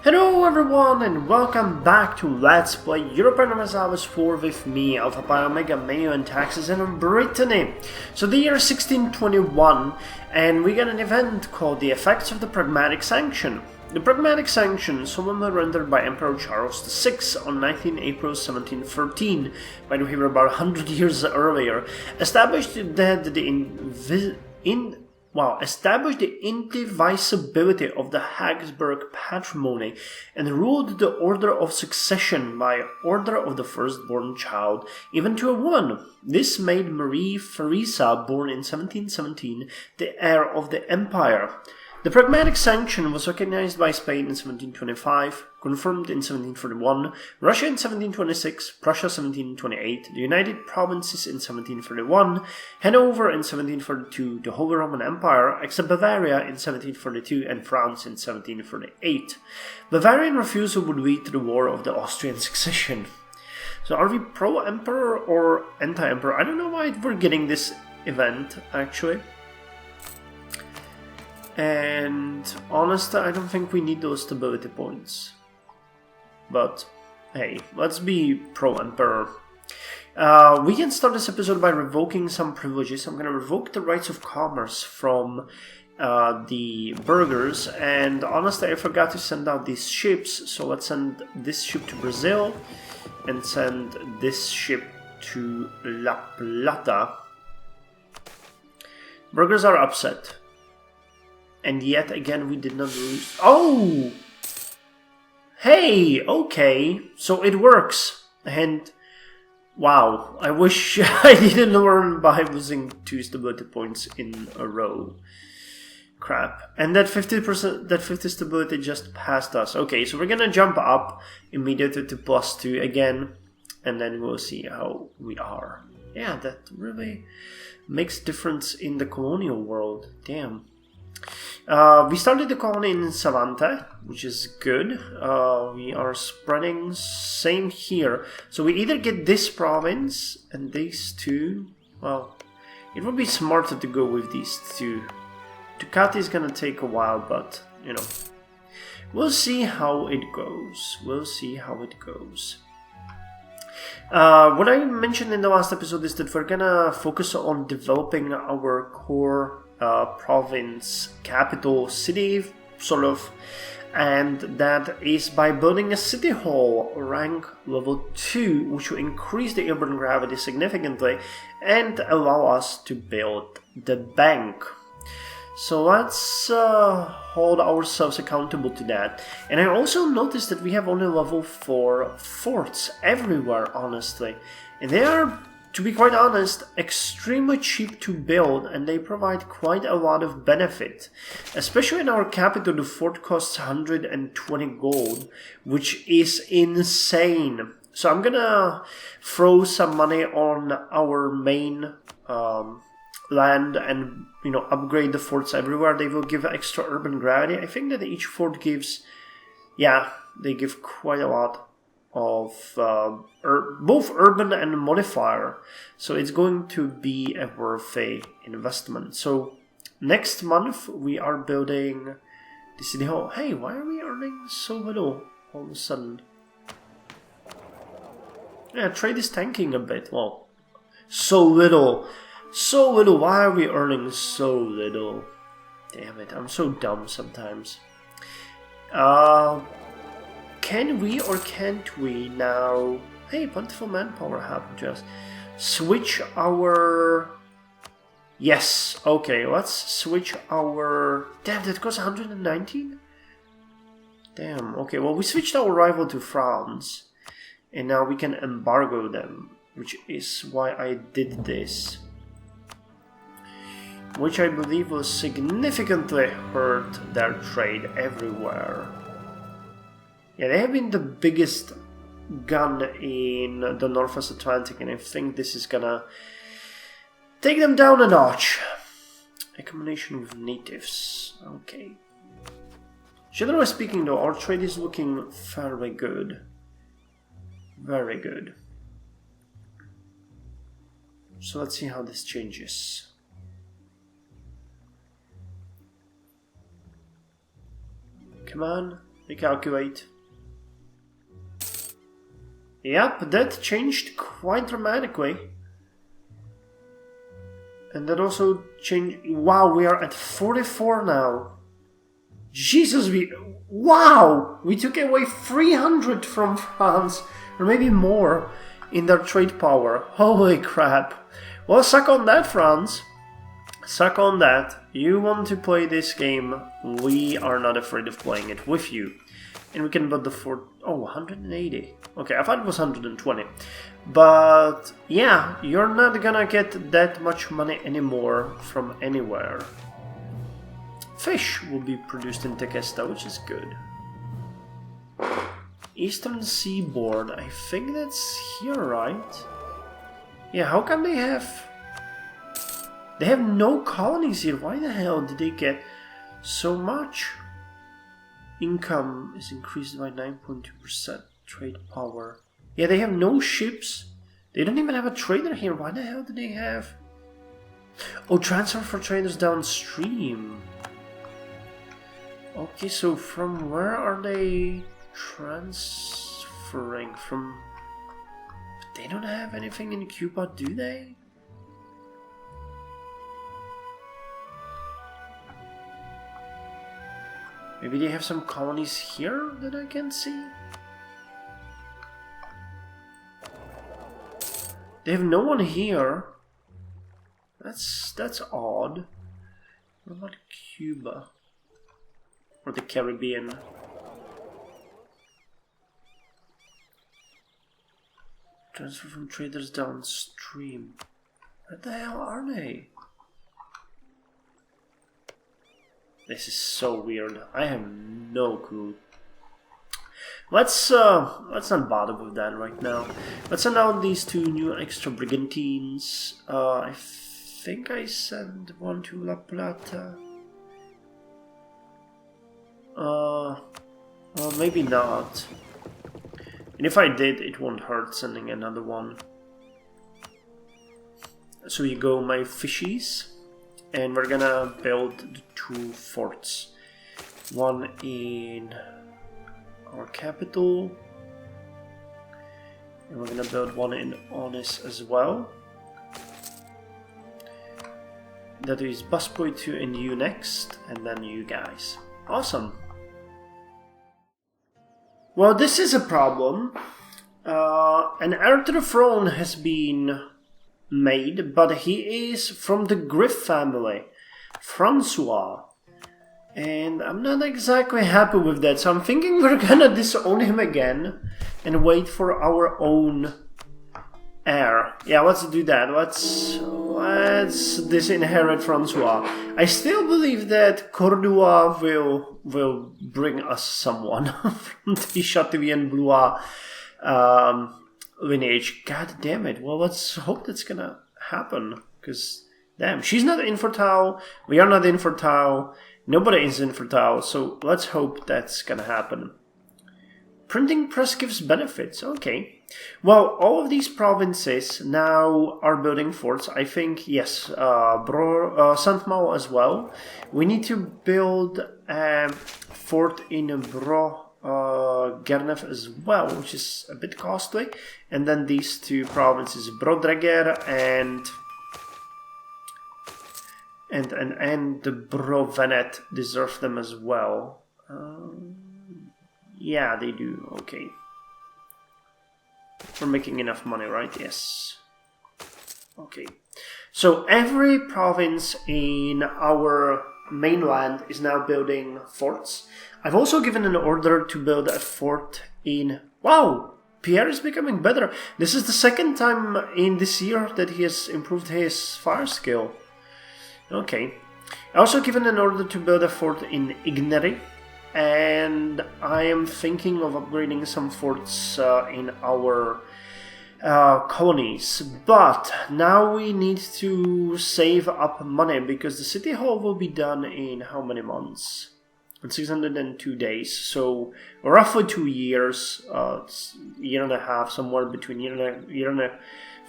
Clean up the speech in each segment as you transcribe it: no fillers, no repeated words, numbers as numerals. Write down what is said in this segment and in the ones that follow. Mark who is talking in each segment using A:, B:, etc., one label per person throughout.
A: Hello everyone and welcome back to Let's Play Europa Universalis IV with me, Alfapiomega, Meiou and Taxes, and Brittany. So the year 1621, and we got an event called the Effects of the Pragmatic Sanction. The Pragmatic Sanction, solemnly rendered by Emperor Charles VI on 19 April 1713, by the way, about 100 years earlier, established the indivisibility of the Habsburg patrimony and ruled the order of succession by order of the firstborn child, even to a woman. This made Marie Theresa, born in 1717, the heir of the empire. The Pragmatic Sanction was recognized by Spain in 1725, confirmed in 1741, Russia in 1726, Prussia 1728, the United Provinces in 1731, Hanover in 1742, the Holy Roman Empire, except Bavaria in 1742, and France in 1738. Bavarian refusal would lead to the War of the Austrian Succession. So are we pro-emperor or anti-emperor? I don't know why we're getting this event, actually. And honestly, I don't think we need those stability points. But hey, let's be pro-emperor. We can start this episode by revoking some privileges. I'm going to revoke the rights of commerce from the burghers. And honestly, I forgot to send out these ships. So let's send this ship to Brazil and send this ship to La Plata. Burghers are upset. And yet again, we did not lose. Oh! Hey! Okay. So it works. And wow. I wish I didn't learn by losing 2 stability points in a row. Crap. And that 50%, that 50 stability just passed us. Okay, so we're gonna jump up immediately to +2 again. And then we'll see how we are. Yeah, that really makes difference in the colonial world. Damn. We started the colony in Savante, which is good. We are spreading, same here. So we either get this province and these two. Well, it would be smarter to go with these two. Ducati is gonna take a while, but, you know. We'll see how it goes. We'll see how it goes. What I mentioned in the last episode is that we're gonna focus on developing our core province, capital, city, sort of, and that is by building a city hall rank level 2, which will increase the urban gravity significantly and allow us to build the bank. So let's hold ourselves accountable to that. And I also noticed that we have only level 4 forts everywhere, honestly, and they are, to be quite honest, extremely cheap to build, and they provide quite a lot of benefit. Especially in our capital, the fort costs 120 gold, which is insane. So I'm gonna throw some money on our main land and, you know, upgrade the forts everywhere. They will give extra urban gravity. I think that each fort gives, yeah, they give quite a lot of both urban and modifier, so it's going to be a worthy investment. So next month we are building the city hall. Hey, why are we earning so little all of a sudden? Yeah, trade is tanking a bit. Well, so little. Why are we earning so little? Damn it, I'm so dumb sometimes. Can we or can't we now... Hey, plentiful manpower happened just. Switch our... Yes, okay, let's switch our... Damn, that costs 119? Damn, okay, well, we switched our rival to France. And now we can embargo them, which is why I did this. Which I believe will significantly hurt their trade everywhere. Yeah, they have been the biggest gun in the Northwest Atlantic, and I think this is gonna take them down a notch. A combination with natives. Okay. Generally speaking, though, our trade is looking fairly good. Very good. So let's see how this changes. Come on. Recalculate. Yep, that changed quite dramatically. And that also changed... Wow, we are at 44 now. Jesus, Wow! We took away 300 from France, or maybe more, in their trade power. Holy crap. Well, suck on that, France. Suck on that. You want to play this game, we are not afraid of playing it with you. And we can build the fort... Oh, 180. Okay, I thought it was 120. But, yeah, you're not gonna get that much money anymore from anywhere. Fish will be produced in Tequesta, which is good. Eastern Seaboard, I think that's here, right? Yeah, how come they have... They have no colonies here. Why the hell did they get so much? Income is increased by 9.2%. Trade power. Yeah, they have no ships. They don't even have a trader here. Why the hell do they have... Oh, transfer for traders downstream. Okay, so from where are they transferring? From... They don't have anything in Cuba, do they? Maybe they have some colonies here that I can see? They have no one here. That's odd. What about Cuba? Or the Caribbean? Transfer from traders downstream. Where the hell are they? This is so weird. I have no clue. Let's not bother with that right now. Let's send out these 2 new extra brigantines. I think I sent one to La Plata. Well, maybe not. And if I did, it won't hurt sending another one. So you go, my fishies. And we're gonna build the 2 forts. One in our capital. And we're gonna build one in Onis as well. That is Busboy 2 and you next, and then you guys. Awesome. Well, this is a problem. An heir to the throne has been made, but he is from the Griff family, Francois. And I'm not exactly happy with that, so I'm thinking we're gonna disown him again and wait for our own heir. Yeah, let's do that. Let's disinherit Francois. I still believe that Cordua will bring us someone from the Chateauvian Blois lineage. God damn it. Well, let's hope that's gonna happen, because damn, she's not infertile, we are not infertile, nobody is infertile, so let's hope that's gonna happen. Printing press gives benefits, okay. Well, all of these provinces now are building forts. I think, yes, Saint-Malo as well. We need to build a fort in Gernef as well, which is a bit costly. And then these 2 provinces, Brodreger and the Brovenet, deserve them as well. Yeah, they do. Okay. We're making enough money, right? Yes. Okay. So every province in our mainland is now building forts. I've also given an order to build a fort in... Wow! Pierre is becoming better. This is the 2nd time in this year that he has improved his fire skill. Okay. I also given an order to build a fort in Igneri. And I am thinking of upgrading some forts in our colonies. But now we need to save up money, because the city hall will be done in how many months? In 602 days. So roughly 2 years, year and a half, somewhere between year and a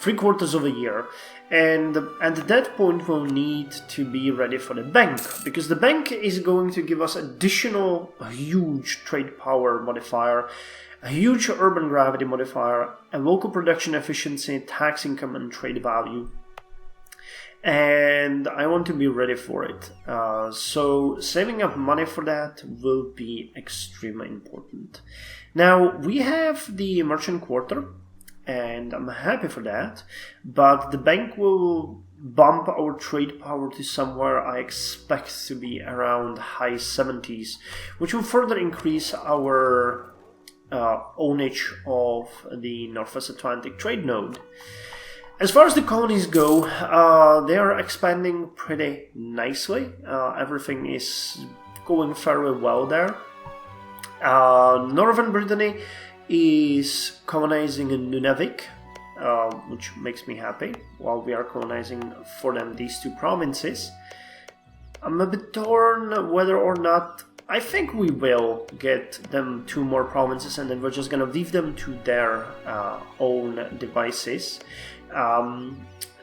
A: 3/4 of a year. And at that point we'll need to be ready for the bank, because the bank is going to give us additional huge trade power modifier, a huge urban gravity modifier, a local production efficiency, tax income and trade value. And I want to be ready for it. So saving up money for that will be extremely important. Now we have the merchant quarter, and I'm happy for that, but the bank will bump our trade power to somewhere I expect to be around high 70s, which will further increase our ownage of the Northwest Atlantic trade node. As far as the colonies go, they are expanding pretty nicely. Everything is going fairly well there. Northern Brittany is colonizing Nunavik, which makes me happy, while we are colonizing for them these two provinces. I'm a bit torn whether or not. I think we will get them 2 more provinces, and then we're just gonna leave them to their own devices.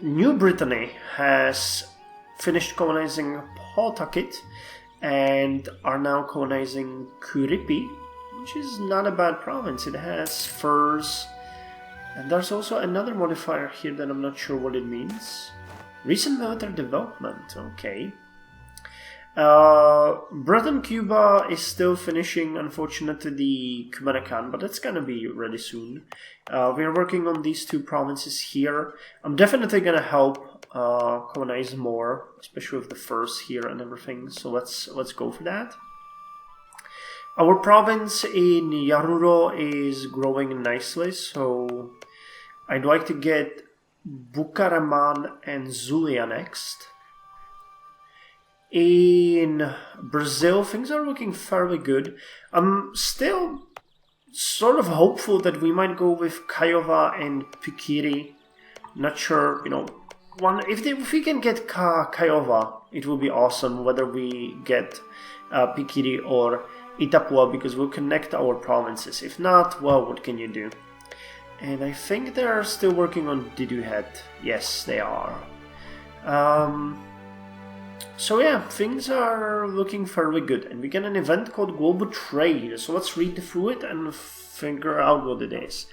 A: New Brittany has finished colonizing Pawtucket and are now colonizing Kuripi, which is not a bad province. It has furs, and there's also another modifier here that I'm not sure what it means. Recent military development, okay. Breton Cuba is still finishing, unfortunately, the Kubanakan, but that's gonna be ready soon. We are working on these 2 provinces here. I'm definitely gonna help colonize more, especially with the furs here and everything. So let's go for that. Our province in Yaruro is growing nicely, so I'd like to get Bucaraman and Zulia next. In Brazil, things are looking fairly good. I'm still sort of hopeful that we might go with Kiowa and Pikiri. Not sure, if we can get Kiowa, it will be awesome, whether we get Pikiri or Itapua, because we'll connect our provinces. If not, well, what can you do? And I think they're still working on Diduhet. Yes, they are. So yeah, things are looking fairly good, and we get an event called Global Trade, so let's read through it and figure out what it is.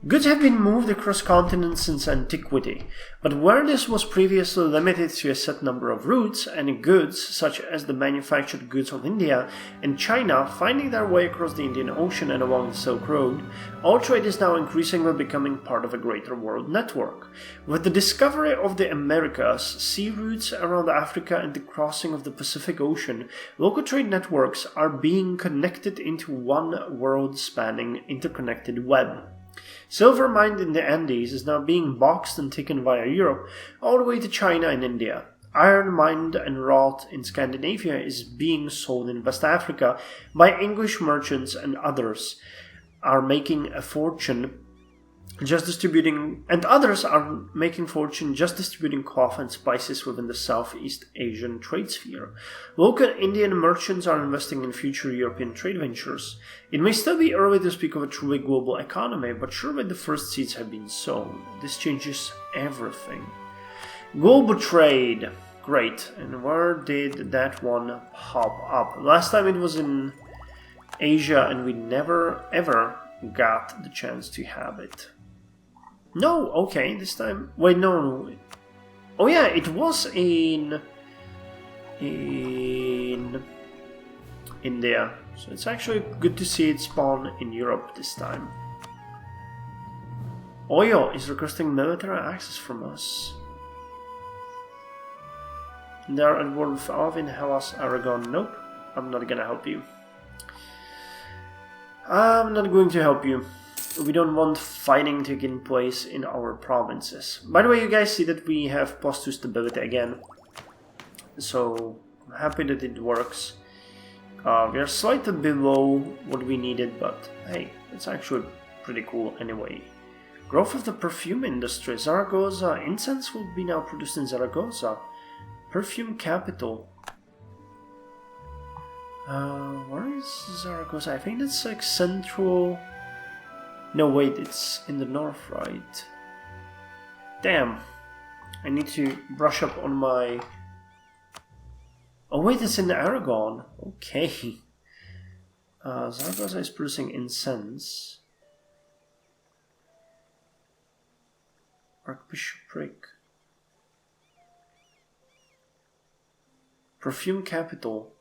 A: Goods have been moved across continents since antiquity, but where this was previously limited to a set number of routes, and goods, such as the manufactured goods of India and China, finding their way across the Indian Ocean and along the Silk Road, all trade is now increasingly becoming part of a greater world network. With the discovery of the Americas, sea routes around Africa and the crossing of the Pacific Ocean, local trade networks are being connected into one world-spanning interconnected web. Silver mined in the Andes is now being boxed and taken via Europe all the way to China and India. Iron mined and wrought in Scandinavia is being sold in West Africa by English merchants, and others are making fortune just distributing cloth and spices within the Southeast Asian trade sphere. Local Indian merchants are investing in future European trade ventures. It may still be early to speak of a truly global economy, but surely the first seeds have been sown. This changes everything. Global trade. Great. And where did that one pop up? Last time it was in Asia, and we never ever got the chance to have it. No, okay, this time. Wait, no. Oh yeah, it was in India. So it's actually good to see it spawn in Europe this time. Oyo is requesting military access from us. They are at war with Alvin, Hellas, Aragon. Nope, I'm not gonna help you. I'm not going to help you. We don't want fighting taking place in our provinces. By the way, you guys see that we have +2 stability again. So, I'm happy that it works. We are slightly below what we needed, but hey, it's actually pretty cool anyway. Growth of the perfume industry. Zaragoza. Incense will be now produced in Zaragoza. Perfume capital. Where is Zaragoza? I think it's like central... No, wait, it's in the north, right? Damn. I need to brush up on my... Oh wait, it's in Aragon. Okay. Zaragoza is producing incense. Archbishopric. Perfume capital.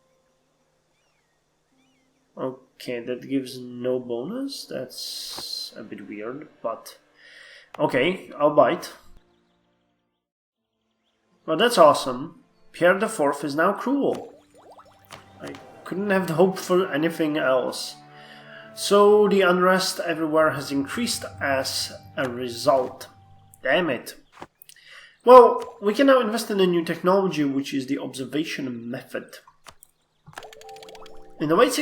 A: Okay, that gives no bonus. That's a bit weird, but... Okay, I'll bite. Well, that's awesome. Pierre IV is now cruel. I couldn't have hoped for anything else. So the unrest everywhere has increased as a result. Damn it. Well, we can now invest in a new technology, which is the observation method. In the late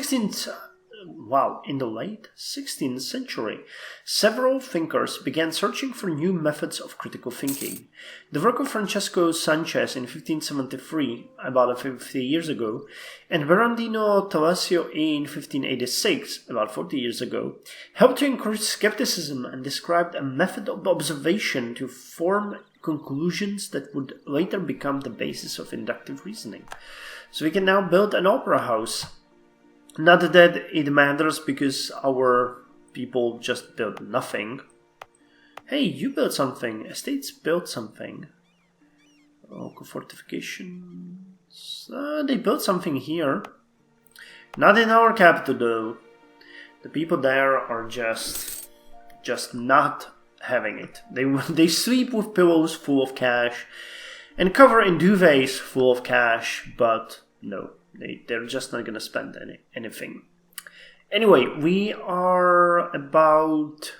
A: 16th century, several thinkers began searching for new methods of critical thinking. The work of Francesco Sanchez in 1573, about 50 years ago, and Bernardino Talasio in 1586, about 40 years ago, helped to encourage skepticism and described a method of observation to form conclusions that would later become the basis of inductive reasoning. So we can now build an opera house. Not that it matters, because our people just built nothing. Hey, you built something. Estates built something. Local fortifications. They built something here. Not in our capital, though. The people there are just not having it. They sleep with pillows full of cash and cover in duvets full of cash, but no. They're just not going to spend anything. Anyway, we are about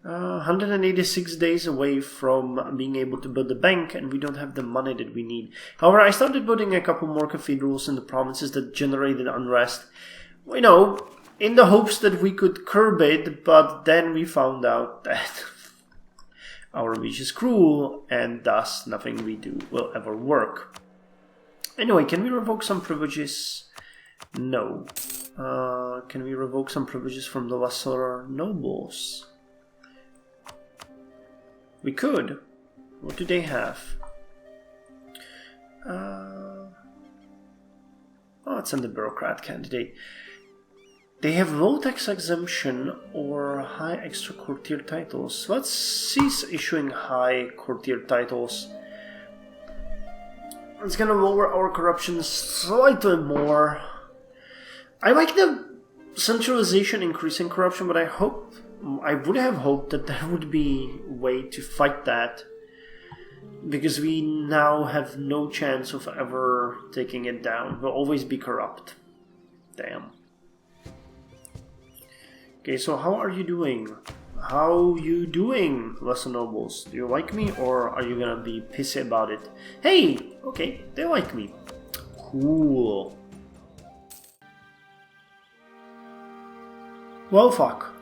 A: 186 days away from being able to build a bank, and we don't have the money that we need. However, I started building a couple more cathedrals in the provinces that generated unrest. You know, in the hopes that we could curb it, but then we found out that our wish is cruel, and thus nothing we do will ever work. Anyway, can we revoke some privileges? No. Can we revoke some privileges from the lesser nobles? We could. What do they have? Oh, it's in the bureaucrat candidate. They have low tax exemption or high extra courtier titles. Let's cease issuing high courtier titles. It's gonna lower our corruption slightly more. I like the centralization increasing corruption, but I would have hoped that there would be a way to fight that, because we now have no chance of ever taking it down. We'll always be corrupt. Damn. Okay, so how are you doing? How you doing, lesser nobles? Do you like me, or are you gonna be pissy about it? Hey! Okay, they like me. Cool. Well, fuck.